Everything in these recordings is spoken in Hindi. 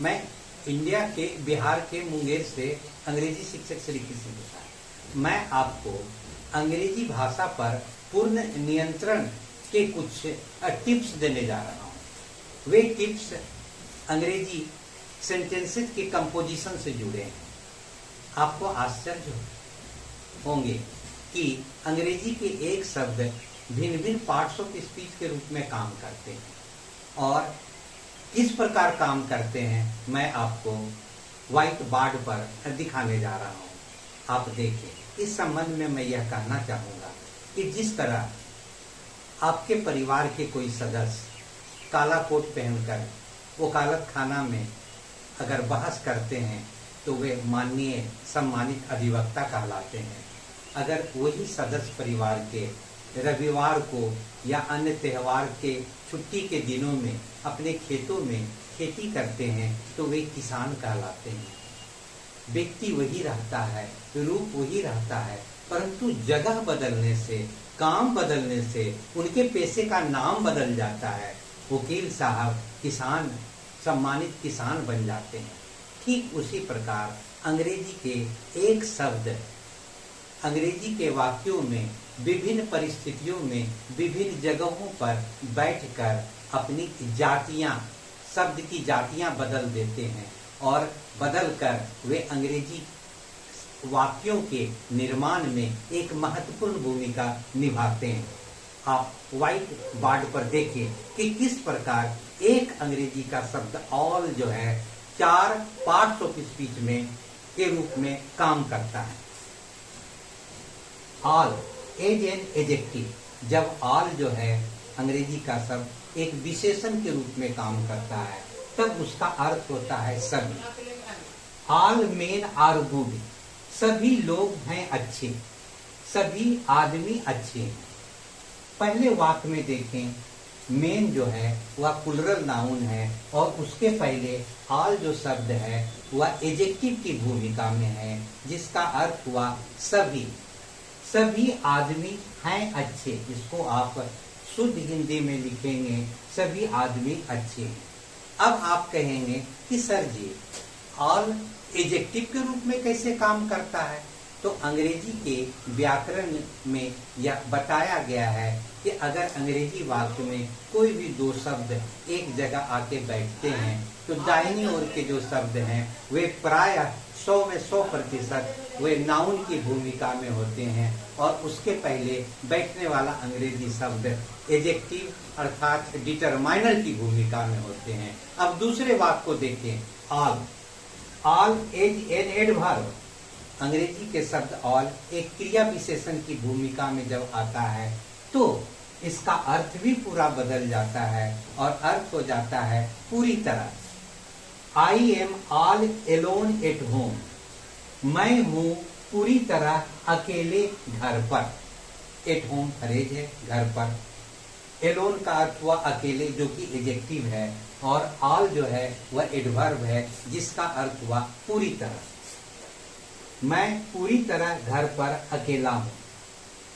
मैं इंडिया के बिहार के मुंगेर से अंग्रेजी शिक्षक श्री कृष्ण प्रसाद। मैं आपको अंग्रेजी भाषा पर पूर्ण नियंत्रण के कुछ टिप्स देने जा रहा हूँ। वे टिप्स अंग्रेजी सेंटेंसेस के कंपोजिशन से जुड़े हैं। आपको आश्चर्य होंगे कि अंग्रेजी के एक शब्द भिन्न भिन्न पार्ट्स ऑफ स्पीच के रूप में काम करते हैं और किस प्रकार काम करते हैं मैं आपको व्हाइट बोर्ड पर दिखाने जा रहा हूँ। आप देखिए, इस संबंध में मैं यह कहना चाहूँगा कि जिस तरह आपके परिवार के कोई सदस्य काला कोट पहनकर वकालत खाना में अगर बहस करते हैं तो वे माननीय सम्मानित अधिवक्ता कहलाते हैं। अगर वही सदस्य परिवार के रविवार को या अन्य त्यौहार के छुट्टी के दिनों में अपने खेतों में खेती करते हैं तो वे किसान कहलाते हैं। व्यक्ति वही रहता है, रूप वही रहता है, परंतु जगह बदलने से, काम बदलने से उनके पेशे का नाम बदल जाता है। वकील साहब किसान, सम्मानित किसान बन जाते हैं। ठीक उसी प्रकार अंग्रेजी के एक शब्द अंग्रेजी के वाक्यों में विभिन्न परिस्थितियों में विभिन्न जगहों पर बैठकर अपनी जातियां, शब्द की जातियां बदल देते हैं और बदलकर वे अंग्रेजी वाक्यों के निर्माण में एक महत्वपूर्ण भूमिका निभाते हैं। आप व्हाइट बोर्ड पर देखें कि किस प्रकार एक अंग्रेजी का शब्द ऑल जो है 4 पार्ट्स ऑफ स्पीच में के रूप में काम करता है। ऑल एज एन एडजेक्टिव, जब ऑल जो है अंग्रेजी का शब्द एक विशेषण के रूप में काम करता है तब उसका अर्थ होता है सभी। ऑल मेन आर गुड, सभी लोग हैं अच्छे, सभी आदमी अच्छे हैं। पहले वाक्य में देखें, मेन जो है वह प्लुरल नाउन है और उसके पहले ऑल जो शब्द है वह एडजेक्टिव की भूमिका में है, जिसका अर्थ हुआ सभी। सभी आदमी हैं अच्छे, इसको आप शुद्ध हिंदी में लिखेंगे सभी आदमी अच्छे हैं। अब आप कहेंगे कि सर जी ऑल एडजेक्टिव के रूप में कैसे काम करता है? तो अंग्रेजी के व्याकरण में यह बताया गया है कि अगर अंग्रेजी वाक्य में कोई भी दो शब्द एक जगह आके बैठते हैं तो दाहिनी ओर के जो शब्द हैं वे प्रायः 100 में 100% वे नाउन की भूमिका में होते हैं और उसके पहले बैठने वाला अंग्रेजी शब्द एडजेक्टिव अर्थात डिटरमाइनर की भूमिका में होते हैं। अब दूसरे वाक्य को देखें, ऑल एज एन एडवर्ब, अंग्रेजी के शब्द ऑल एक क्रिया विशेषण की भूमिका में जब आता है तो इसका अर्थ भी पूरा बदल जाता है और अर्थ हो जाता है पूरी तरह। I am all alone at home, मैं हूं पूरी तरह अकेले घर पर। एट होम फ्रेज है, घर पर। एलोन का अर्थ हुआ अकेले, जो कि एडजेक्टिव है, और ऑल जो है वह एडवर्ब है जिसका अर्थ हुआ पूरी तरह। मैं पूरी तरह घर पर अकेला हूं।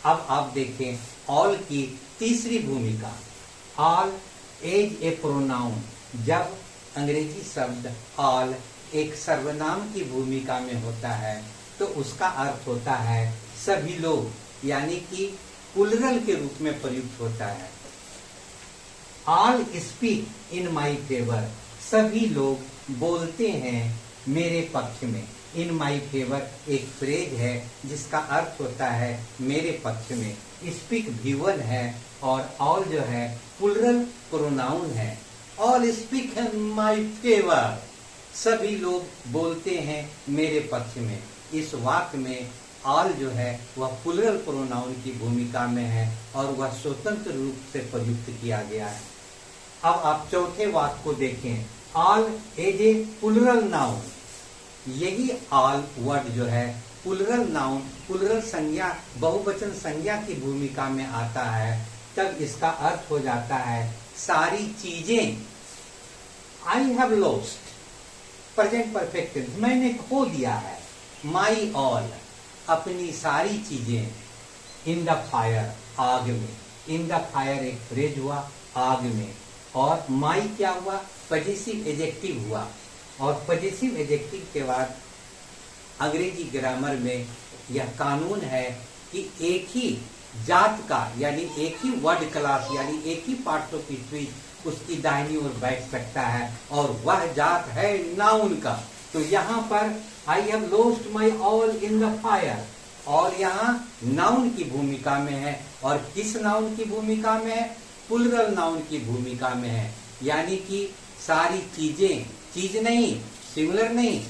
अब आप देखें ऑल की तीसरी भूमिका, ऑल एज ए प्रोनाउन, जब अंग्रेजी शब्द ऑल एक सर्वनाम की भूमिका में होता है तो उसका अर्थ होता है सभी लोग, यानी कि प्लुरल के रूप में प्रयुक्त होता है। All speak in my favour, सभी लोग बोलते हैं मेरे पक्ष में। इन माई फेवर एक फ्रेज है जिसका अर्थ होता है मेरे पक्ष में। स्पीक भी1 है और ऑल जो है प्लुरल प्रोनाउन है। All speak in my favour, सभी लोग बोलते हैं मेरे पक्ष में। इस वाक्य में ऑल जो है वह प्लुरल प्रोनाउन की भूमिका में है और वह स्वतंत्र रूप से प्रयुक्त किया गया है। अब आप चौथे वाक्य को देखें, all as a plural noun, यही ऑल वर्ड जो है प्लुरल नाउन, प्लुरल संज्ञा, बहुवचन संज्ञा की भूमिका में आता है तब इसका अर्थ हो जाता है सारी चीजें। I have lost, present perfect tense, मैंने खो दिया है। माई ऑल, अपनी सारी चीजें। इन द फायर, आग में। इन द फायर एक फ्रेज हुआ, आग में। और माई क्या हुआ? पजेसिव एडजेक्टिव हुआ और पजेसिव एडजेक्टिव के बाद अंग्रेजी ग्रामर में यह कानून है कि एक ही जात का यानी एक ही वर्ड क्लास यानी एक ही पार्ट ऑफ स्पीच उसकी दाहिनी ओर बैठ सकता है और वह जात है नाउन का। तो यहाँ पर आई have lost my all in the fire, और यहाँ नाउन की भूमिका में है। और किस नाउन की भूमिका में है? प्लुरल नाउन की भूमिका में है, यानी कि सारी चीजें, चीज नहीं, सिंगुलर नहीं।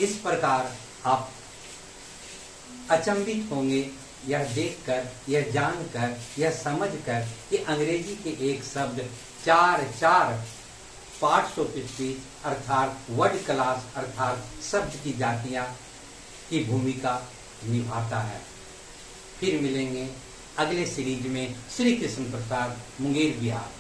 इस प्रकार आप अचंभित होंगे यह देखकर, यह जानकर, यह समझकर कि अंग्रेजी के एक शब्द चार पार्ट्स ऑफ स्पीच अर्थात वर्ड क्लास अर्थात शब्द की जातियां की भूमिका निभाता है। फिर मिलेंगे अगले सीरीज में। श्री कृष्ण प्रसाद, मुंगेर, बिहार।